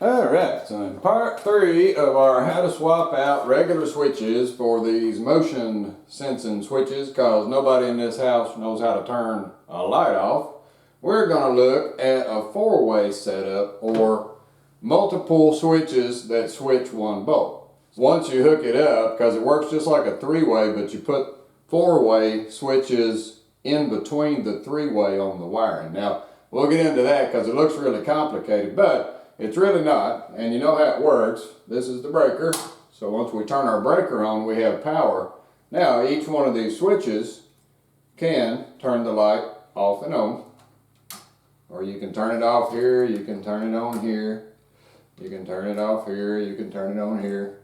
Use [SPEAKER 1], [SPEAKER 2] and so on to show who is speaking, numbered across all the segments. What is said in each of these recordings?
[SPEAKER 1] Alright, so in part 3 of our how to swap out regular switches for these motion sensing switches, because nobody in this house knows how to turn a light off, we're going to look at a four-way setup, or multiple switches that switch one bulb. Once you hook it up, because it works just like a three-way, but you put four-way switches in between the three-way on the wiring. Now, we'll get into that because it looks really complicated, but it's really not, and you know how it works. This is the breaker, so once we turn our breaker on, we have power. Now, each one of these switches can turn the light off and on, or you can turn it off here, you can turn it on here, you can turn it off here, you can turn it on here.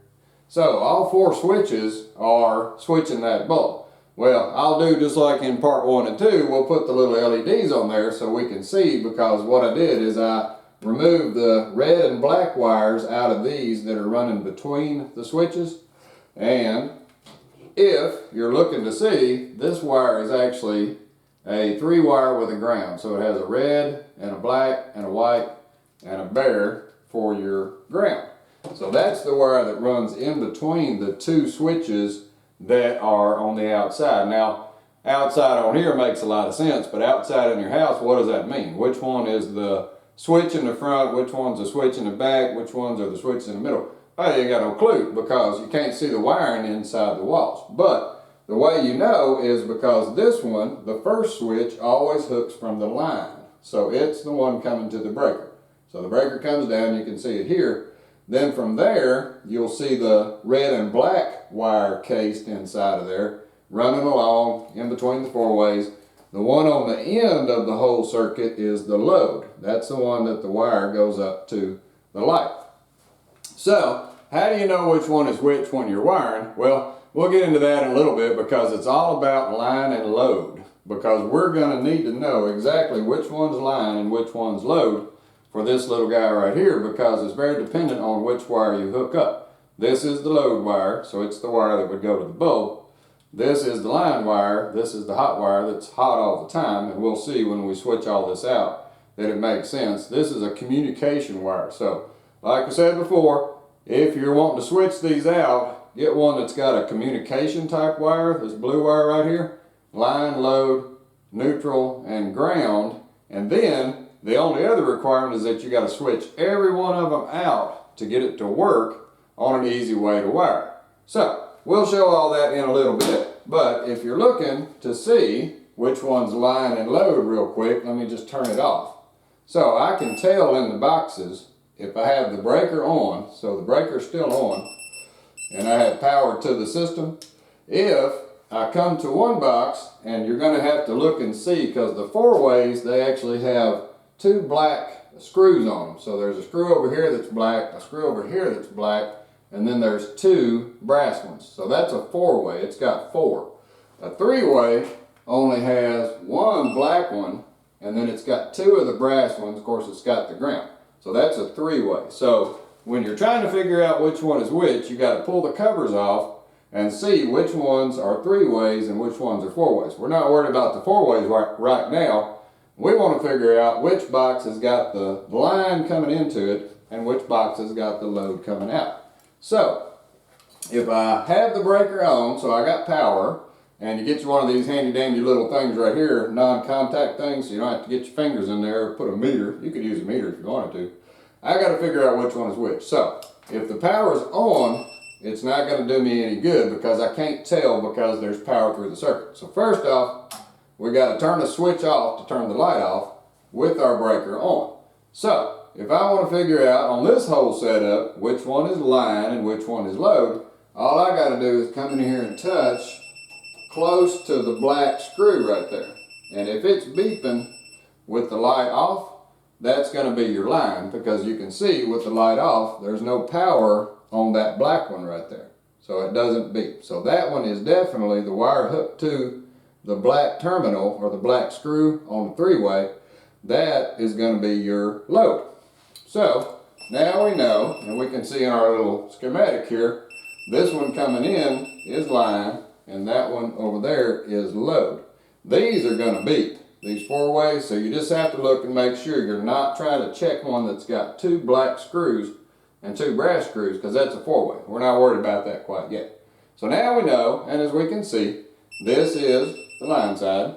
[SPEAKER 1] So, all four switches are switching that bulb. Well, I'll do just like in part 1 and 2, we'll put the little LEDs on there so we can see, because what I did is I remove the red and black wires out of these that are running between the switches. And if you're looking to see, this wire is actually a 3-wire with a ground. So it has a red and a black and a white and a bare for your ground. So that's the wire that runs in between the two switches that are on the outside. Now, outside on here makes a lot of sense, but outside in your house, what does that mean? Which one is the switch in the front, which one's the switch in the back, which ones are the switches in the middle? Oh, you got no clue, because you can't see the wiring inside the walls. But the way you know is because this one, the first switch, always hooks from the line. So it's the one coming to the breaker. So the breaker comes down, you can see it here. Then from there, you'll see the red and black wire cased inside of there, running along in between the four ways. The one on the end of the whole circuit is the load. That's the one that the wire goes up to the light. So, how do you know which one is which when you're wiring? Well, we'll get into that in a little bit, because it's all about line and load. Because we're going to need to know exactly which one's line and which one's load for this little guy right here, because it's very dependent on which wire you hook up. This is the load wire, so it's the wire that would go to the bulb. This is the line wire, this is the hot wire that's hot all the time, and we'll see when we switch all this out that it makes sense. This is a communication wire. So, like I said before, if you're wanting to switch these out, get one that's got a communication type wire, this blue wire right here, line, load, neutral, and ground, and then the only other requirement is that you got to switch every one of them out to get it to work on an easy way to wire. So, we'll show all that in a little bit, but if you're looking to see which one's line and load real quick, let me just turn it off. So I can tell in the boxes if I have the breaker on, so the breaker's still on, and I have power to the system. If I come to one box, and you're going to have to look and see, because the four ways, they actually have two black screws on them. So there's a screw over here that's black, a screw over here that's black, and then there's two brass ones. So that's a four-way. It's got four. A three-way only has one black one, and then it's got two of the brass ones. Of course, it's got the ground. So that's a three-way. So when you're trying to figure out which one is which, you got to pull the covers off and see which ones are three-ways and which ones are four-ways. We're not worried about the four-ways right now. We want to figure out which box has got the line coming into it and which box has got the load coming out. So, if I have the breaker on, so I got power, and you get you one of these handy dandy little things right here, non-contact things, so you don't have to get your fingers in there or put a meter. You could use a meter if you wanted to. I got to figure out which one is which. So, if the power is on, it's not going to do me any good because I can't tell because there's power through the circuit. So first off, we got to turn the switch off to turn the light off with our breaker on. So, if I want to figure out on this whole setup which one is line and which one is load, all I got to do is come in here and touch close to the black screw right there. And if it's beeping with the light off, that's going to be your line, because you can see with the light off, there's no power on that black one right there. So it doesn't beep. So that one is definitely the wire hooked to the black terminal or the black screw on the three-way. That is going to be your load. So, now we know, and we can see in our little schematic here, this one coming in is line, and that one over there is load. These are going to beep. these four ways. So you just have to look and make sure you're not trying to check one that's got two black screws and two brass screws, because that's a four-way. We're not worried about that quite yet. So now we know, and as we can see, this is the line side,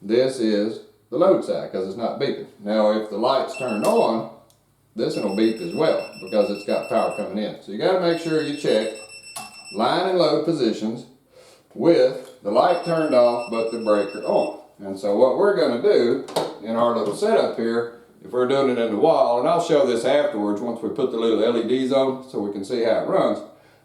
[SPEAKER 1] this is the load side, because it's not beeping. Now if the light's turned on, this one will beep as well, because it's got power coming in. So you got to make sure you check line and load positions with the light turned off but the breaker on. And so what we're going to do in our little setup here, if we're doing it in the wall, and I'll show this afterwards once we put the little LEDs on so we can see how it runs,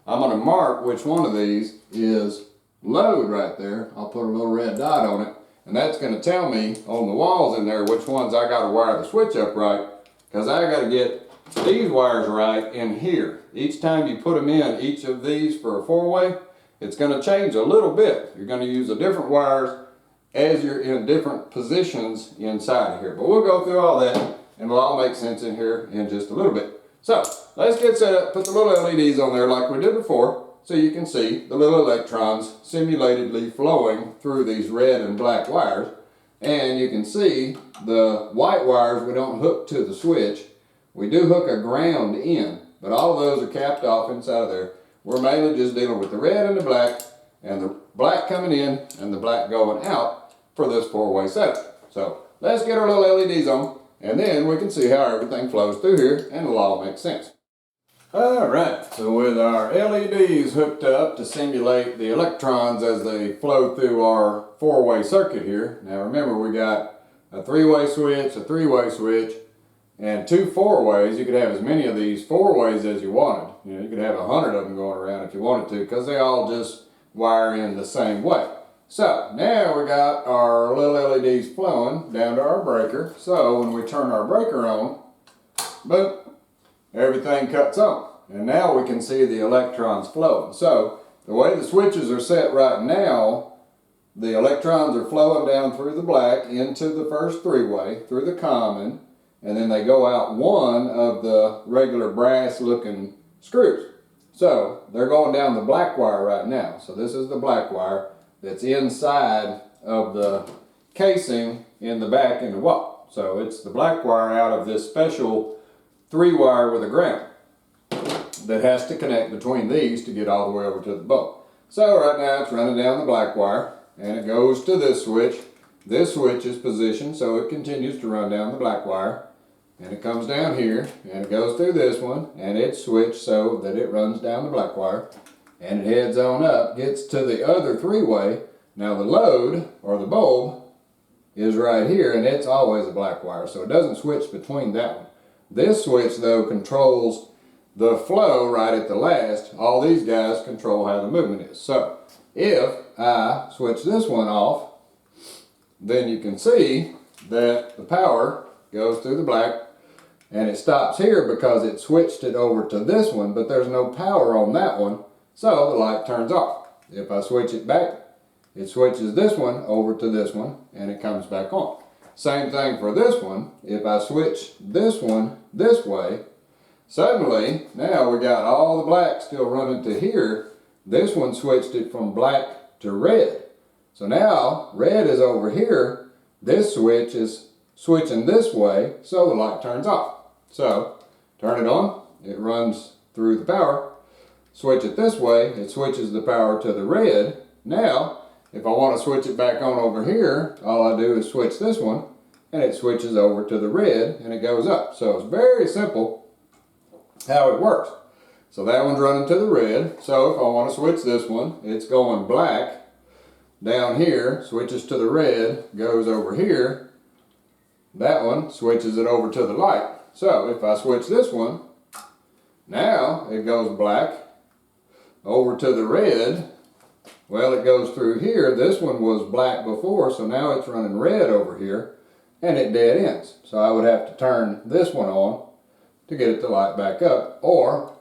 [SPEAKER 1] I'm going to mark which one of these is load right there. I'll put a little red dot on it, and that's going to tell me on the walls in there which ones I got to wire the switch up right, because I got to get these wires right in here. Each time you put them in each of these for a four-way, it's going to change a little bit. You're going to use the different wires as you're in different positions inside of here. But we'll go through all that, and it'll all make sense in here in just a little bit. So let's get set up, put the little LEDs on there like we did before, so you can see the little electrons simulatedly flowing through these red and black wires. And you can see the white wires we don't hook to the switch. We do hook a ground in, but all of those are capped off inside of there. We're mainly just dealing with the red and the black coming in and the black going out for this four-way setup. So let's get our little LEDs on, and then we can see how everything flows through here, and it'll all make sense. Alright, so with our LEDs hooked up to simulate the electrons as they flow through our four-way circuit here. Now remember, we got a three-way switch, a three-way switch, and two four-ways. You could have as many of these four-ways as you wanted. You know, you could have 100 of them going around if you wanted to, because they all just wire in the same way. So now we got our little LEDs flowing down to our breaker. So when we turn our breaker on, boom, everything cuts on. And now we can see the electrons flowing. So the way the switches are set right now, the electrons are flowing down through the black into the first three-way, through the common, and then they go out one of the regular brass looking screws. So they're going down the black wire right now. So this is the black wire that's inside of the casing in the back in the wall. So it's the black wire out of this special three-wire with a ground that has to connect between these to get all the way over to the bulb. So right now it's running down the black wire, and it goes to this switch. This switch is positioned so it continues to run down the black wire, and it comes down here and it goes through this one, and it's switched so that it runs down the black wire, and it heads on up, gets to the other three-way. Now the load, or the bulb, is right here, and it's always a black wire, so it doesn't switch between that one. This switch, though, controls the flow right at the last. All these guys control how the movement is. So if I switch this one off, then you can see that the power goes through the black, and it stops here because it switched it over to this one, but there's no power on that one. So the light turns off. If I switch it back, it switches this one over to this one, and it comes back on. Same thing for this one. If I switch this one this way, suddenly now we got all the black still running to here. This one switched it from black to red. So now red is over here. This switch is switching this way, so the light turns off. So turn it on, it runs through the power. Switch it this way, it switches the power to the red. Now, if I want to switch it back on over here, all I do is switch this one, and it switches over to the red, and it goes up. So it's very simple how it works. So that one's running to the red. So if I want to switch this one, it's going black down here, switches to the red, goes over here. That one switches it over to the light. So if I switch this one, now it goes black over to the red. Well, it goes through here. This one was black before, so now it's running red over here, and it dead ends. So I would have to turn this one on to get it to light back up, or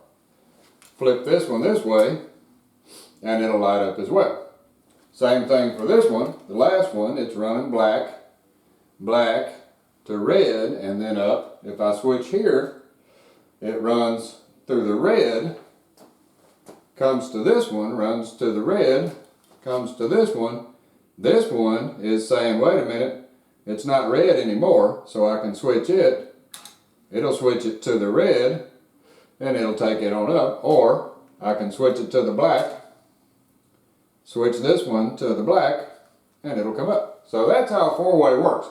[SPEAKER 1] flip this one this way, and it'll light up as well. Same thing for this one. The last one, it's running black, black to red, and then up. If I switch here, it runs through the red, comes to this one, runs to the red, comes to this one. This one is saying, wait a minute, it's not red anymore, so I can switch it. It'll switch it to the red, and it'll take it on up, or I can switch it to the black, switch this one to the black, and it'll come up. So that's how a four-way works.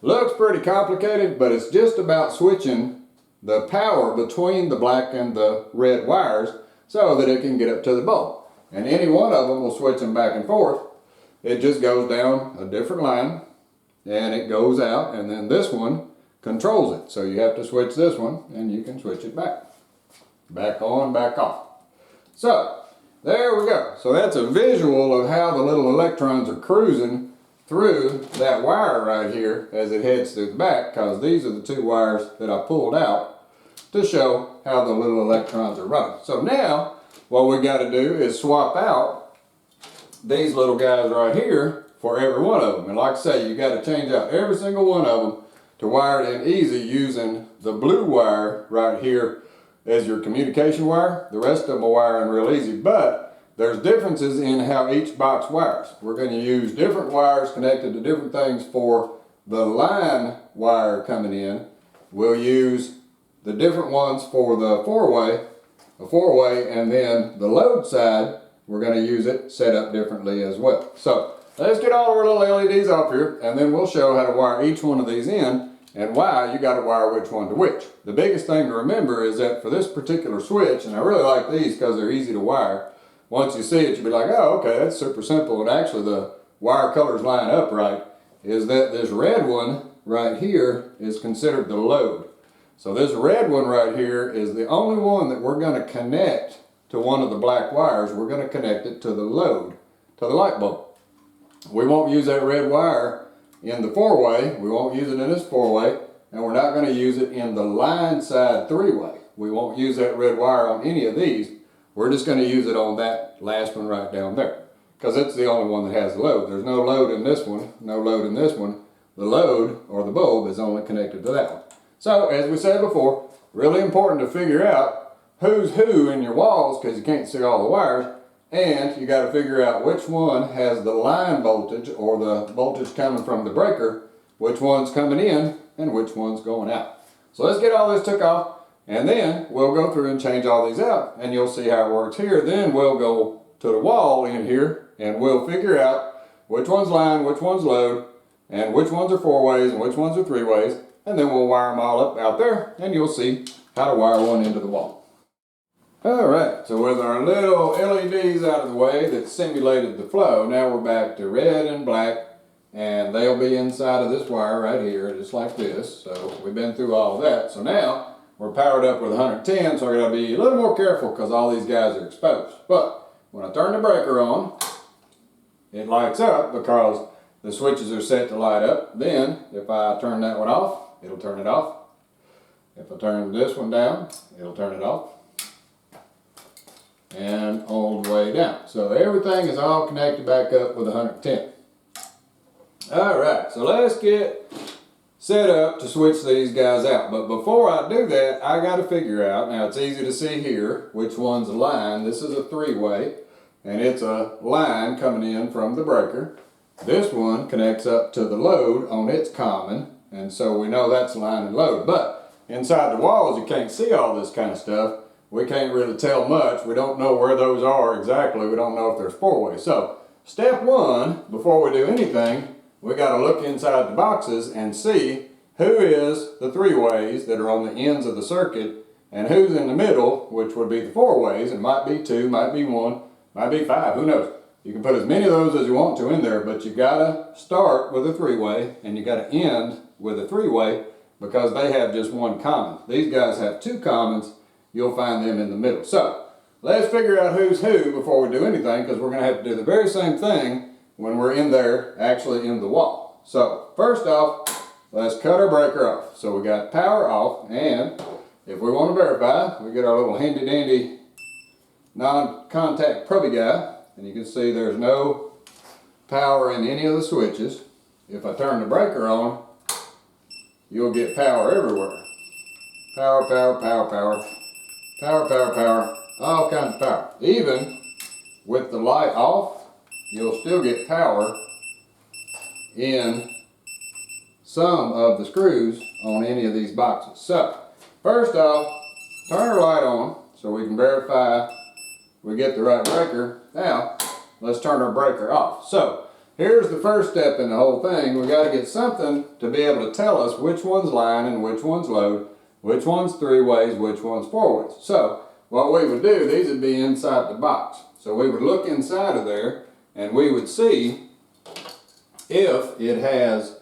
[SPEAKER 1] Looks pretty complicated, but it's just about switching the power between the black and the red wires so that it can get up to the bulb. And any one of them will switch them back and forth. It just goes down a different line, and it goes out, and then this one controls it. So you have to switch this one, and you can switch it back. Back on, back off. So, there we go. So that's a visual of how the little electrons are cruising through that wire right here as it heads through the back, because these are the two wires that I pulled out to show how the little electrons are running. So now, what we got to do is swap out these little guys right here for every one of them. And like I say, you got to change out every single one of them to wire it in easy using the blue wire right here as your communication wire. The rest of them will wire in real easy, but there's differences in how each box wires. We're going to use different wires connected to different things for the line wire coming in. We'll use the different ones for the four-way, and then the load side, we're going to use it set up differently as well. So let's get all of our little LEDs off here, and then we'll show how to wire each one of these in and why you got to wire which one to which. The biggest thing to remember is that for this particular switch, and I really like these because they're easy to wire, once you see it, you'll be like, oh, okay, that's super simple. And actually the wire colors line up right, is that this red one right here is considered the load. So this red one right here is the only one that we're going to connect to one of the black wires. We're going to connect it to the load, to the light bulb. We won't use that red wire in the four-way. We won't use it in this four-way, and we're not going to use it in the line side three-way. We won't use that red wire on any of these. We're just going to use it on that last one right down there, because it's the only one that has the load. There's no load in this one, no load in this one. The load, or the bulb, is only connected to that one. So, as we said before, really important to figure out who's who in your walls, because you can't see all the wires, and you got to figure out which one has the line voltage, or the voltage coming from the breaker, which one's coming in, and which one's going out. So let's get all this took off. And then we'll go through and change all these out, and you'll see how it works here. Then we'll go to the wall in here, and we'll figure out which one's line, which one's load, and which ones are four-ways and which ones are three-ways. And then we'll wire them all up out there, and you'll see how to wire one into the wall. All right, so with our little LEDs out of the way that simulated the flow, now we're back to red and black, and they'll be inside of this wire right here, just like this. So we've been through all of that. So now we're powered up with 110, so I gotta be a little more careful because all these guys are exposed. But when I turn the breaker on, it lights up because the switches are set to light up. Then, if I turn that one off, it'll turn it off. If I turn this one down, it'll turn it off. And all the way down. So everything is all connected back up with 110. All right, so let's get set up to switch these guys out. But before I do that, I got to figure out, now it's easy to see here which one's a line. This is a three-way, and it's a line coming in from the breaker. This one connects up to the load on its common, and so we know that's line and load. But inside the walls, you can't see all this kind of stuff. We can't really tell much. We don't know where those are exactly. We don't know if there's four-way. So step one, before we do anything, we got to look inside the boxes and see who is the three-ways that are on the ends of the circuit and who's in the middle, which would be the four-ways. It might be two, might be one, might be five, who knows. You can put as many of those as you want to in there, but you got to start with a three-way and you got to end with a three-way because they have just one common. These guys have two commons. You'll find them in the middle. So let's figure out who's who before we do anything, because we're going to have to do the very same thing when we're in there, actually in the wall. So first off, let's cut our breaker off. So we got power off, and if we want to verify, we get our little handy dandy non-contact probie guy, and you can see there's no power in any of the switches. If I turn the breaker on, you'll get power everywhere. Power, power, power, power, power, power, power, all kinds of power. Even with the light off, you'll still get power inside some of the screws on any of these boxes. So, first off, turn our light on so we can verify we get the right breaker. Now, let's turn our breaker off. So, here's the first step in the whole thing. We got to get something to be able to tell us which one's line and which one's load, which one's 3-ways, which one's 4-ways. So, what we would do, these would be inside the box. So we would look inside of there and we would see if it has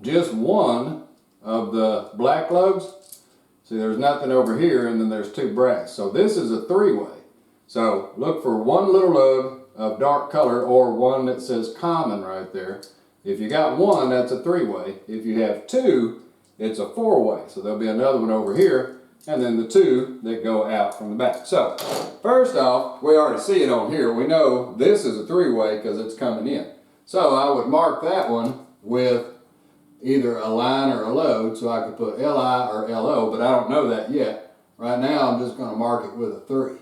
[SPEAKER 1] just one of the black loads. See, there's nothing over here, and then there's 2 brass. So this is a 3-way. So look for one little load of dark color or one that says common right there. If you got one, that's a 3-way. If you have 2, it's a 4-way. So there'll be another one over here, and then the 2 that go out from the back. So first off, we already see it on here. We know this is a 3-way because it's coming in. So I would mark that one with either a line or a load, so I could put LI or LO, but I don't know that yet. Right now I'm just going to mark it with a 3.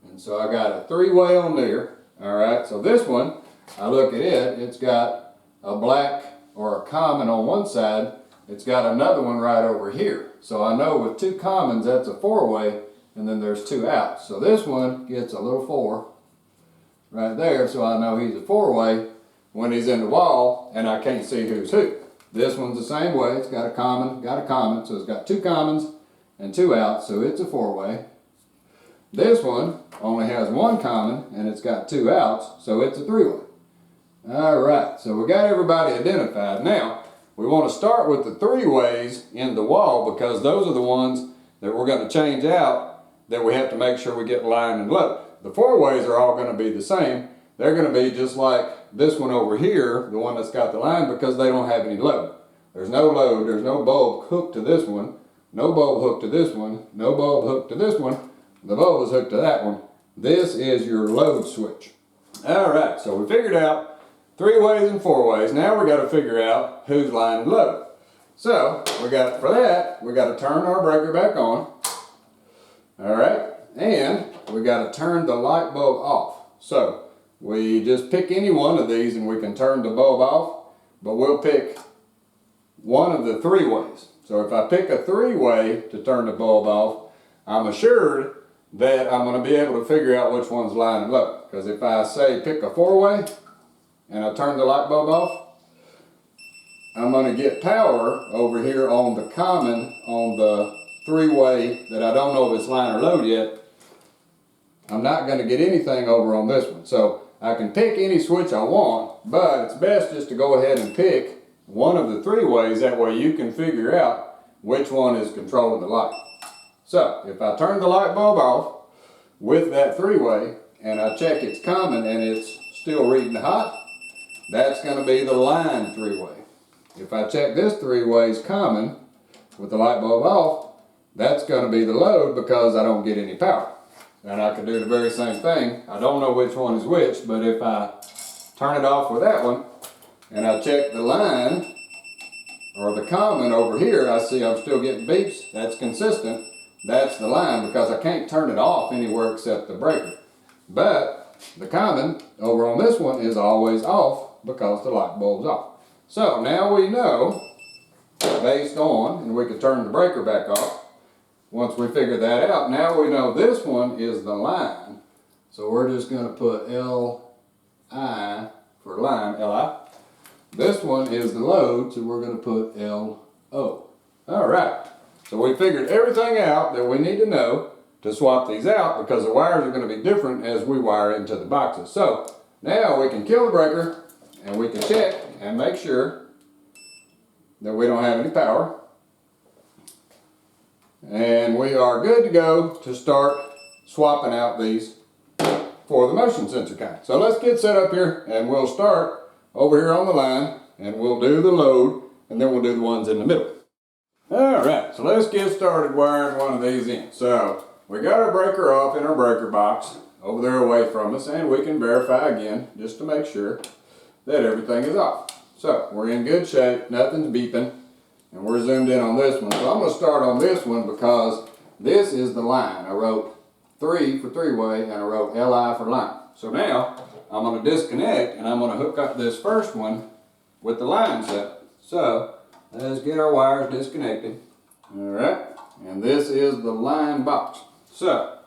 [SPEAKER 1] And so I got a 3-way on there. Alright, so this one, I look at it, it's got a black or a common on one side. It's got another one right over here. So I know with 2 commons, that's a 4-way, and then there's 2 outs. So this one gets a little 4 right there, so I know he's a 4-way when he's in the wall, and I can't see who's who. This one's the same way. It's got a common, so it's got 2 commons and 2 outs, so it's a 4-way. This one only has 1 common, and it's got 2 outs, so it's a 3-way. Alright, so we got everybody identified. Now, we want to start with the 3-ways in the wall because those are the ones that we're going to change out that we have to make sure we get line and load. The 4-ways are all going to be the same. They're going to be just like this one over here, the one that's got the line, because they don't have any load. There's no load, there's no bulb hooked to this one, no bulb hooked to this one, no bulb hooked to this one, the bulb is hooked to that one. This is your load switch. Alright, so we figured out 3-ways and 4-ways. Now we got to figure out who's line and load. So, for that, we got to turn our breaker back on. Alright, and we got to turn the light bulb off. So, we just pick any one of these and we can turn the bulb off, but we'll pick one of the 3-ways. So if I pick a 3-way to turn the bulb off, I'm assured that I'm going to be able to figure out which one's line and load. Because if I say pick a 4-way and I turn the light bulb off, I'm going to get power over here on the common on the 3-way that I don't know if it's line or load yet. I'm not going to get anything over on this one. So I can pick any switch I want, but it's best just to go ahead and pick one of the 3-ways. That way you can figure out which one is controlling the light. So if I turn the light bulb off with that 3-way and I check it's common and it's still reading hot, that's going to be the line 3-way. If I check this 3-way's common with the light bulb off, that's going to be the load because I don't get any power. And I could do the very same thing. I don't know which one is which, but if I turn it off with that one and I check the line or the common over here, I see I'm still getting beeps. That's consistent. That's the line because I can't turn it off anywhere except the breaker. But the common over on this one is always off because the light bulb's off. So now we know based on, and we can turn the breaker back off. Once we figure that out, now we know this one is the line. So we're just going to put L-I for line, L-I. This one is the load, so we're going to put L-O. Alright, so we figured everything out that we need to know to swap these out because the wires are going to be different as we wire into the boxes. So now we can kill the breaker and we can check and make sure that we don't have any power. And we are good to go to start swapping out these for the motion sensor kind. So let's get set up here and we'll start over here on the line and we'll do the load and then we'll do the ones in the middle. Alright, so let's get started wiring one of these in. So we got our breaker off in our breaker box over there away from us, and we can verify again just to make sure that everything is off. So we're in good shape, nothing's beeping. And we're zoomed in on this one. So I'm going to start on this one because this is the line. I wrote 3 for 3-way and I wrote LI for line. So now I'm going to disconnect and I'm going to hook up this first one with the line set. So let's get our wires disconnected. All right, and this is the line box. So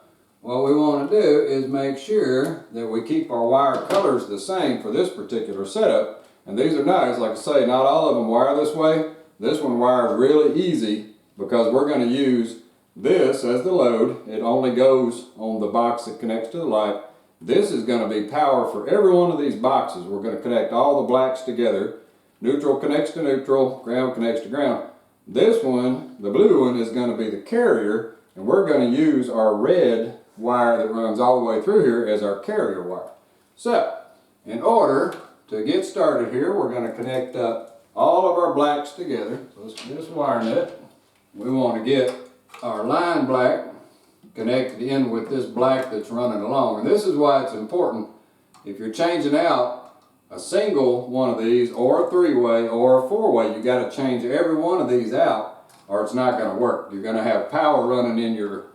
[SPEAKER 1] what we want to do is make sure that we keep our wire colors the same for this particular setup. And these are nice, like I say, not all of them wire this way. This one wires really easy because we're going to use this as the load. It only goes on the box that connects to the light. This is going to be power for every one of these boxes. We're going to connect all the blacks together. Neutral connects to neutral, ground connects to ground. This one, the blue one, is going to be the carrier, and we're going to use our red wire that runs all the way through here as our carrier wire. So, in order to get started here, we're going to connect up all of our blacks together. So let's get this wire nut. We want to get our line black connected in with this black that's running along. And this is why it's important. If you're changing out a single one of these, or a three-way, or a four-way, you got to change every one of these out, or it's not going to work. You're going to have power running in your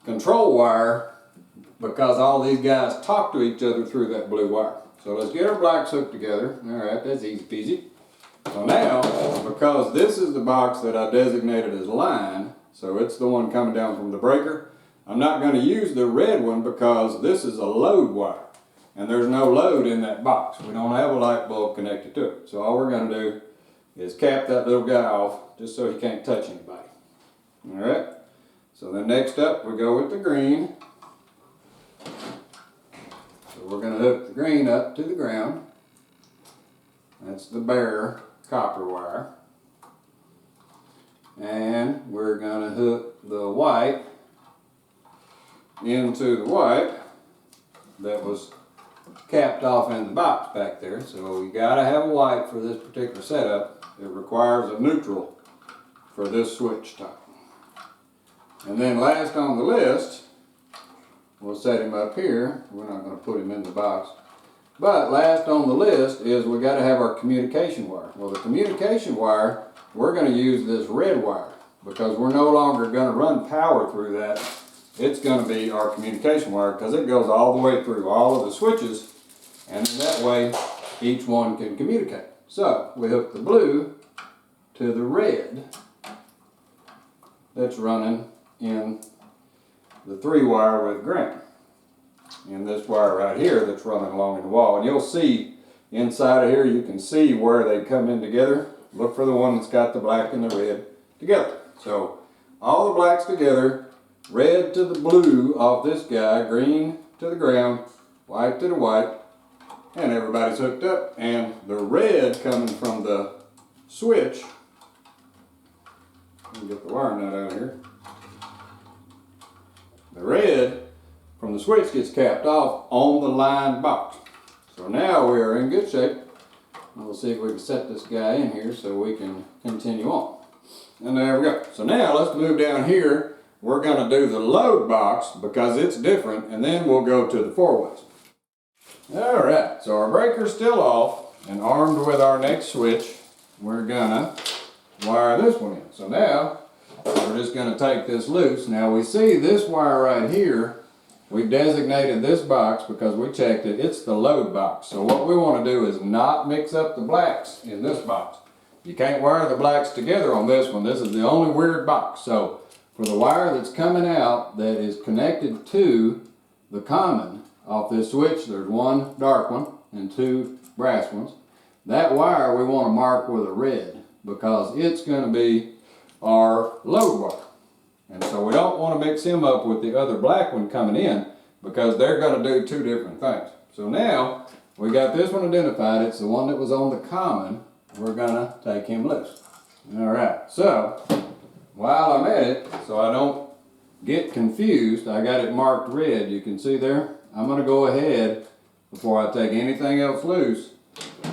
[SPEAKER 1] control wire because all these guys talk to each other through that blue wire. So let's get our blacks hooked together. All right, that's easy peasy. So now, because this is the box that I designated as line, so it's the one coming down from the breaker, I'm not going to use the red one because this is a load wire. And there's no load in that box. We don't have a light bulb connected to it. So all we're going to do is cap that little guy off just so he can't touch anybody. All right. So then next up we go with the green. So we're going to hook the green up to the ground. That's the bare copper wire. And we're going to hook the white into the white that was capped off in the box back there. So we got to have a white for this particular setup. It requires a neutral for this switch type. And then last on the list, we'll set him up here. We're not going to put him in the box. But last on the list is we got to have our communication wire. Well, the communication wire, we're going to use this red wire because we're no longer going to run power through that. It's going to be our communication wire because it goes all the way through all of the switches, and in that way each one can communicate. So we hook the blue to the red that's running in the 3-wire with ground, and this wire right here that's running along in the wall. And you'll see inside of here, you can see where they come in together. Look for the one that's got the black and the red together. So all the blacks together, red to the blue off this guy, green to the ground, white to the white, and everybody's hooked up. And the red coming from the switch, let me get the wire nut out of here. The red from the switch gets capped off on the line box. So now we are in good shape. We'll see if we can set this guy in here so we can continue on. And there we go. So now let's move down here. We're going to do the load box because it's different, and then we'll go to the 4-ways. All right, so our breaker's still off, and armed with our next switch, we're going to wire this one in. So now we're just going to take this loose. Now we see this wire right here. We've designated this box because we checked it. It's the load box. So what we want to do is not mix up the blacks in this box. You can't wire the blacks together on this one. This is the only weird box. So for the wire that's coming out that is connected to the common off this switch, there's one dark one and 2 brass ones. That wire we want to mark with a red because it's going to be our load wire. And so we don't want to mix him up with the other black one coming in because they're going to do 2 different things. So now we got this one identified. It's the one that was on the common. We're going to take him loose. All right, so while I'm at it, so I don't get confused, I got it marked red. You can see there. I'm going to go ahead, before I take anything else loose,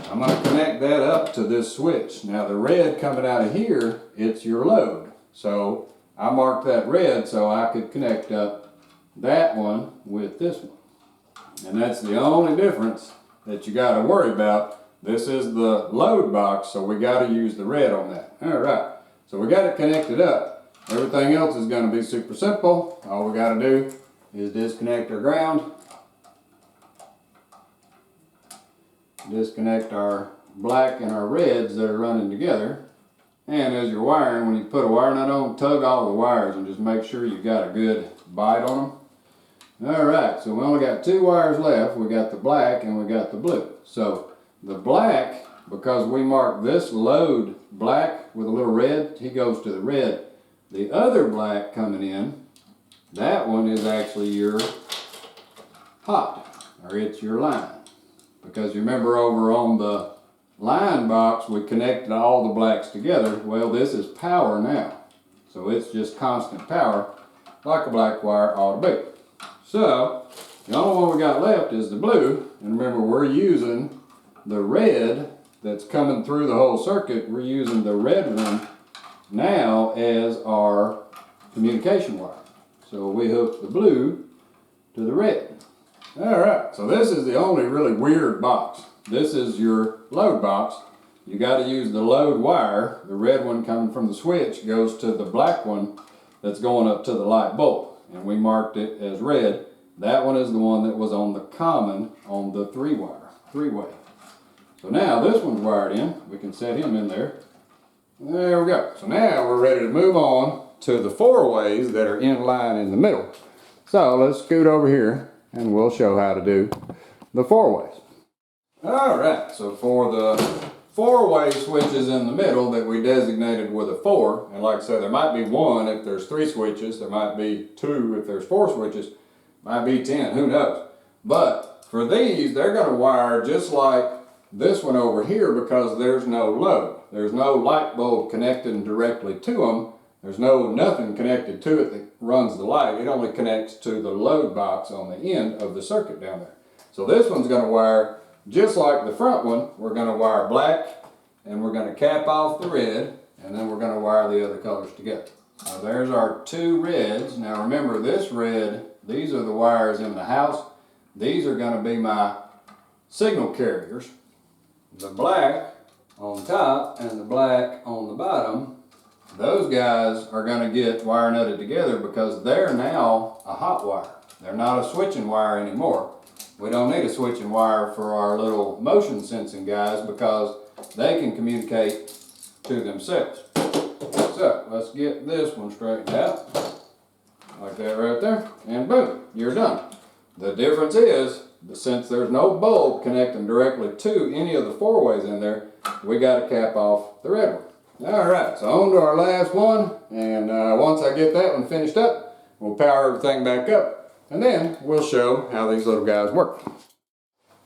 [SPEAKER 1] I'm going to connect that up to this switch. Now the red coming out of here, it's your load. So I marked that red so I could connect up that one with this one. And that's the only difference that you got to worry about. This is the load box, so we got to use the red on that. All right, so we got it connected up. Everything else is going to be super simple. All we got to do is disconnect our ground, disconnect our black and our reds that are running together, And as you're wiring, when you put a wire nut on, tug all the wires and just make sure you got a good bite on them. Alright, so we only got 2 wires left. We got the black and we got the blue. So the black, because we marked this load black with a little red, he goes to the red. The other black coming in, that one is actually your hot, or it's your line. Because you remember over on the line box, we connected all the blacks together. Well, this is power now. So it's just constant power, like a black wire ought to be. So, the only one we got left is the blue. And remember, we're using the red that's coming through the whole circuit. We're using the red one now as our communication wire. So we hook the blue to the red. Alright, so this is the only really weird box. This is your load box. You got to use the load wire. The red one coming from the switch goes to the black one that's going up to the light bulb. And we marked it as red. That one is the one that was on the common on the three-way. So now this one's wired in. We can set him in there. There we go. So now we're ready to move on to the 4-ways that are in line in the middle. So let's scoot over here and we'll show how to do the 4-ways. Alright, so for the 4-way switches in the middle that we designated with a 4, and like I said, there might be 1 if there's 3 switches, there might be 2 if there's 4 switches, might be 10, who knows. But for these, they're going to wire just like this one over here because there's no load. There's no light bulb connected directly to them. There's nothing connected to it that runs the light. It only connects to the load box on the end of the circuit down there. So this one's going to wire just like the front one. We're going to wire black and we're going to cap off the red and then we're going to wire the other colors together. Now there's our 2 reds. Now remember this red, these are the wires in the house. These are going to be my signal carriers. The black on top and the black on the bottom, those guys are going to get wire nutted together because they're now a hot wire. They're not a switching wire anymore. We don't need a switching wire for our little motion sensing guys because they can communicate to themselves. So let's get this one straightened out like that right there, and boom, you're done. The difference is that since there's no bulb connecting directly to any of the 4-ways in there, we got to cap off the red one. Alright, so on to our last one, and once I get that one finished up, we'll power everything back up, and then we'll show how these little guys work.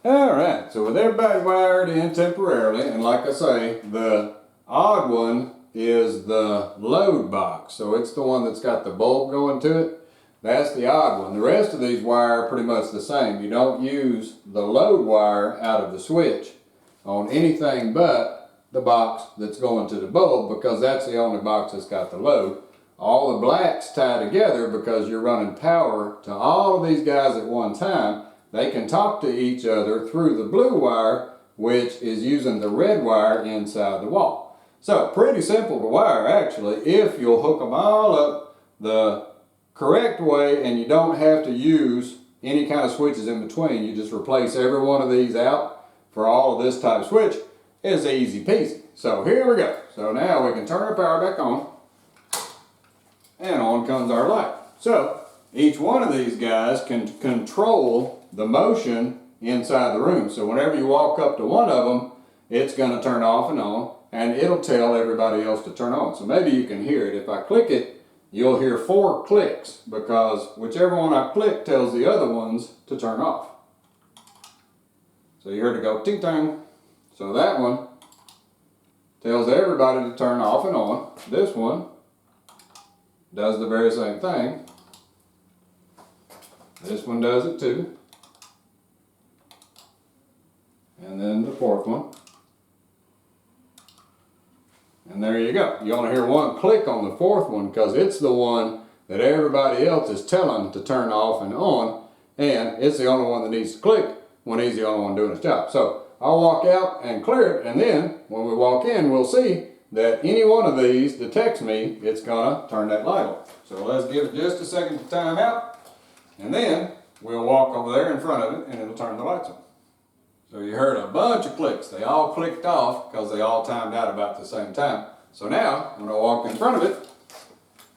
[SPEAKER 1] Alright, so with everybody wired in temporarily, and like I say, the odd one is the load box. So it's the one that's got the bulb going to it. That's the odd one. The rest of these wire are pretty much the same. You don't use the load wire out of the switch on anything but the box that's going to the bulb because that's the only box that's got the load. All the blacks tie together because you're running power to all of these guys at one time. They can talk to each other through the blue wire, which is using the red wire inside the wall. So pretty simple to wire actually if you'll hook them all up the correct way and you don't have to use any kind of switches in between. You just replace every one of these out for all of this type of switch. It's easy peasy. So here we go. So now we can turn our power back on and on comes our light. So each one of these guys can control the motion inside the room. So whenever you walk up to one of them, it's going to turn off and on and it'll tell everybody else to turn on. So maybe you can hear it. If I click it, you'll hear 4 clicks because whichever one I click tells the other ones to turn off. So you heard it go ting tang. So that one tells everybody to turn off and on. This one does the very same thing. This one does it too. And then the 4th one. And there you go. You only hear 1 click on the 4th one because it's the one that everybody else is telling to turn off and on. And it's the only one that needs to click when he's the only one doing his job. So I'll walk out and clear it. And then when we walk in, we'll see that any one of these detects me. It's going to turn that light on. So let's give it just a second to time out. And then we'll walk over there in front of it and it'll turn the lights on. So you heard a bunch of clicks. They all clicked off because they all timed out about the same time. So now, when I walk in front of it,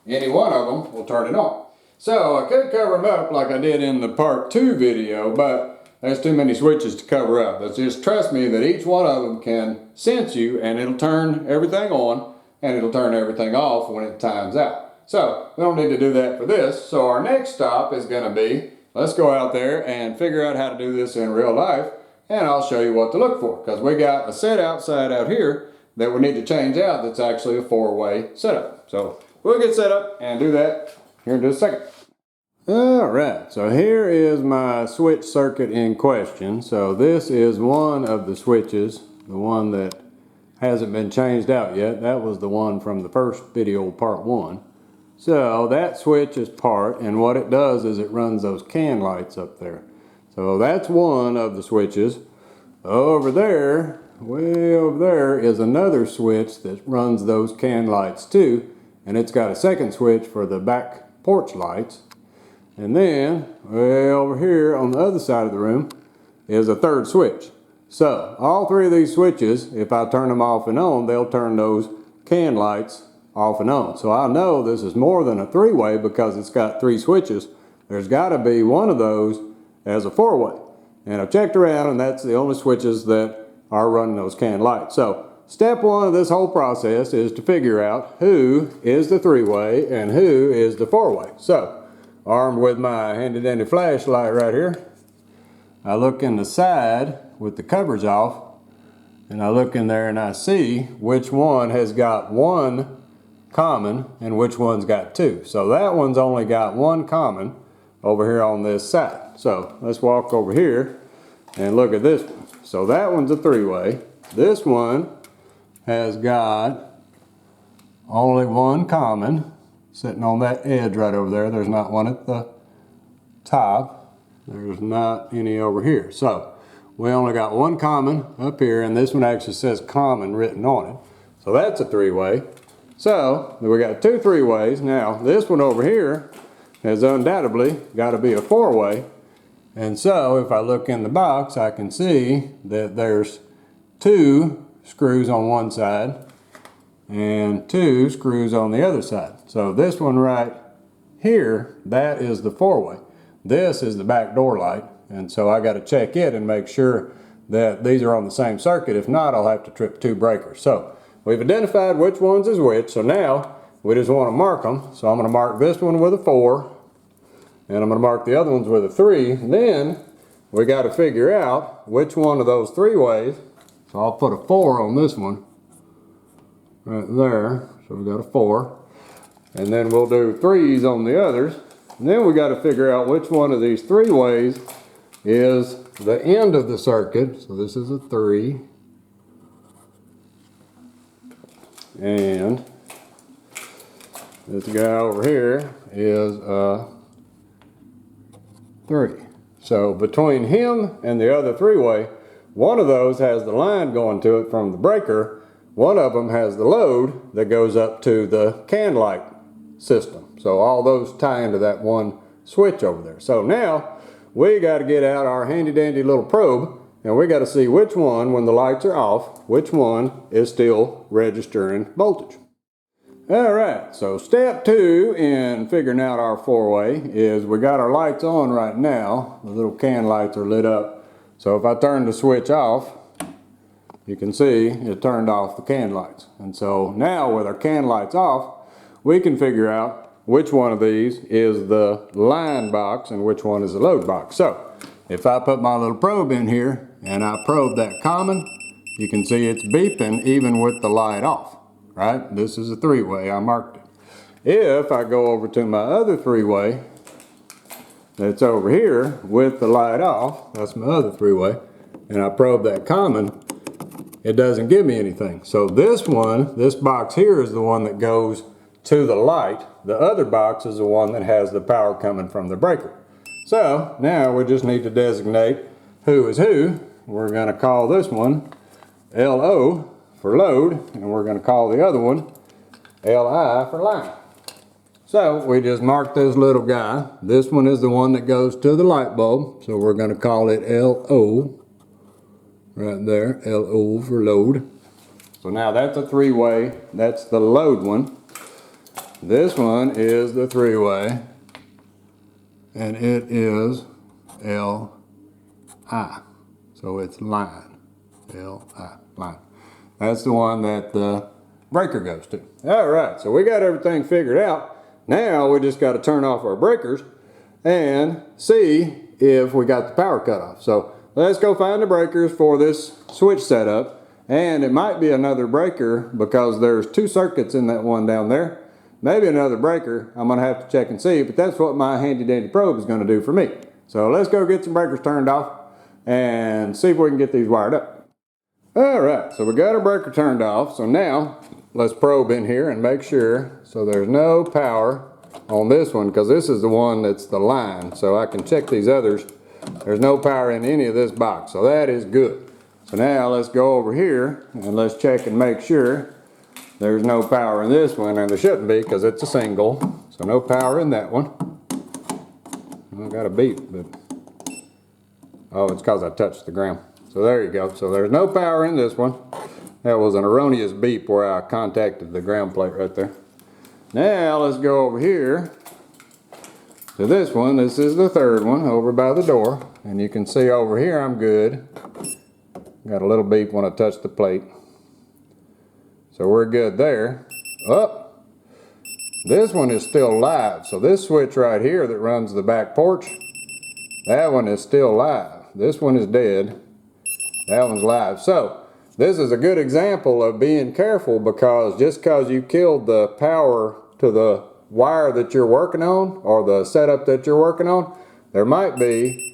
[SPEAKER 1] any one of them will turn it on. So I could cover them up like I did in the part 2 video, but there's too many switches to cover up. But just trust me that each one of them can sense you, and it'll turn everything on and it'll turn everything off when it times out. So we don't need to do that for this. So our next stop is going to be, let's go out there and figure out how to do this in real life, and I'll show you what to look for, because we got a set outside out here that we need to change out that's actually a 4-way setup. So we'll get set up and do that here in just a second. Alright, so here is my switch circuit in question. So this is one of the switches, the one that hasn't been changed out yet. That was the one from the first video, part 1. So that switch is part, and what it does is it runs those can lights up there. So that's one of the switches. Over there, way over there, is another switch that runs those can lights too, and it's got a second switch for the back porch lights. And then way over here on the other side of the room is a third switch. So all 3 of these switches, if I turn them off and on, they'll turn those can lights off and on. So I know this is more than a 3-way because it's got 3 switches. There's got to be one of those as a 4-way. And I've checked around, and that's the only switches that are running those can lights. So step 1 of this whole process is to figure out who is the 3-way and who is the 4-way. So armed with my handy dandy flashlight right here, I look in the side with the covers off, and I look in there and I see which one has got 1 common and which one's got 2. So that one's only got 1 common over here on this side. So let's walk over here and look at this one. So that one's a 3-way. This one has got only 1 common sitting on that edge right over there. There's not one at the top. There's not any over here. So we only got 1 common up here, and this one actually says common written on it. So that's a 3-way. So we got 2 3-ways. Now this one over here has undoubtedly got to be a 4-way. And so if I look in the box, I can see that there's 2 screws on one side and 2 screws on the other side. So this one right here, that is the 4-way. This is the back door light, and so I got to check it and make sure that these are on the same circuit. If not, I'll have to trip 2 breakers. So we've identified which ones is which, so now we just want to mark them. So I'm going to mark this one with a 4, and I'm going to mark the other ones with a 3. Then we got to figure out which one of those 3-ways. So I'll put a 4 on this one right there. So we got a 4, and then we'll do 3s on the others. And then we got to figure out which one of these 3-ways is the end of the circuit. So this is a 3, and this guy over here is a 3. So between him and the other 3-way, one of those has the line going to it from the breaker. One of them has the load that goes up to the can light system. So all those tie into that one switch over there. So now we got to get out our handy dandy little probe, and we got to see which one, when the lights are off, which one is still registering voltage. Alright, so step 2 in figuring out our 4-way is we got our lights on right now. The little can lights are lit up. So if I turn the switch off, you can see it turned off the can lights. And so now with our can lights off, we can figure out which one of these is the line box and which one is the load box. So if I put my little probe in here and I probe that common, you can see it's beeping even with the light off. Right? This is a 3-way, I marked it. If I go over to my other 3-way that's over here with the light off, that's my other 3-way, and I probe that common, it doesn't give me anything. So this one, this box here is the one that goes to the light. The other box is the one that has the power coming from the breaker. So now we just need to designate who is who. We're going to call this one LO for load, and we're going to call the other one LI for line. So we just marked this little guy. This one is the one that goes to the light bulb, so we're going to call it LO right there, LO for load. So now that's a three-way. That's the load one. This one is the three-way, and it is L-I. So it's line, L-I, line. That's the one that the breaker goes to. All right, so we got everything figured out. Now we just got to turn off our breakers and see if we got the power cut off. So let's go find the breakers for this switch setup. And it might be another breaker because there's two circuits in that one down there. Maybe another breaker. I'm gonna have to check and see, but that's what my handy dandy probe is gonna do for me. So let's go get some breakers turned off and see if we can get these wired up. All right, so we got our breaker turned off. So now let's probe in here and make sure so there's no power on this one, because this is the one that's the line. So I can check these others. There's no power in any of this box, so that is good. So now let's go over here and let's check and make sure there's no power in this one, and there shouldn't be because it's a single. So no power in that one. I got a beep, but oh, it's because I touched the ground. So there you go. So there's no power in this one. That was an erroneous beep where I contacted the ground plate right there. Now let's go over here to this one. This is the third one over by the door. And you can see over here I'm good. Got a little beep when I touch the plate. So we're good there. Up. This one is still live. So this switch right here that runs the back porch, that one is still live. This one is dead. That one's live. So this is a good example of being careful, because just because you killed the power to the wire that you're working on or the setup that you're working on, there might be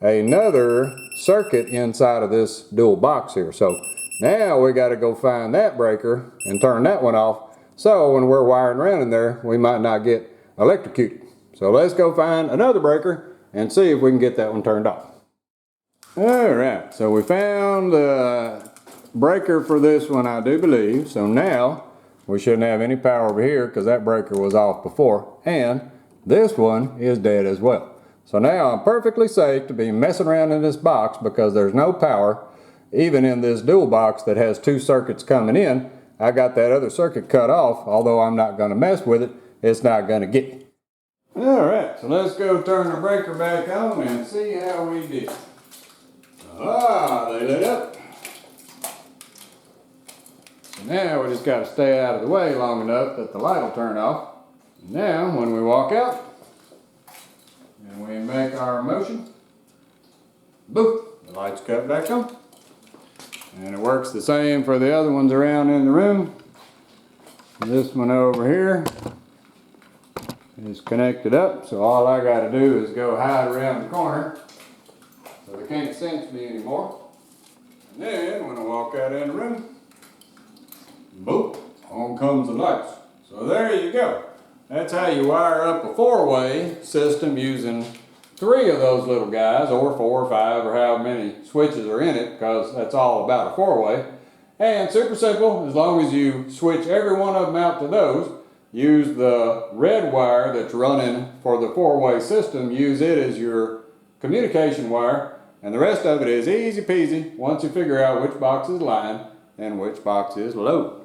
[SPEAKER 1] another circuit inside of this dual box here. So now we got to go find that breaker and turn that one off, so when we're wiring around in there we might not get electrocuted. So let's go find another breaker and see if we can get that one turned off. Alright, so we found the breaker for this one, I do believe. So now we shouldn't have any power over here because that breaker was off before, and this one is dead as well. So now I'm perfectly safe to be messing around in this box because there's no power. Even in this dual box that has two circuits coming in, I got that other circuit cut off. Although I'm not going to mess with it, it's not going to get me. Alright, so let's go turn the breaker back on and see how we did. Ah, they lit up. So now we just got to stay out of the way long enough that the light will turn off. Now when we walk out, and we make our motion, boop, the lights cut back on. And it works the same for the other ones around in the room. This one over here is connected up, so all I got to do is go hide around the corner so they can't sense me anymore. And then when I walk out in the room, boop, on comes the lights. So there you go. That's how you wire up a four-way system using three of those little guys, or four or five, or however many switches are in it, because that's all about a four-way. And super simple, as long as you switch every one of them out to those, use the red wire that's running for the four-way system, use it as your communication wire, and the rest of it is easy peasy once you figure out which box is line and which box is load.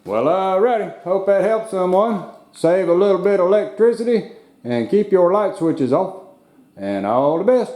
[SPEAKER 1] Well, alrighty, hope that helps someone. Save a little bit of electricity and keep your light switches off. And all the best.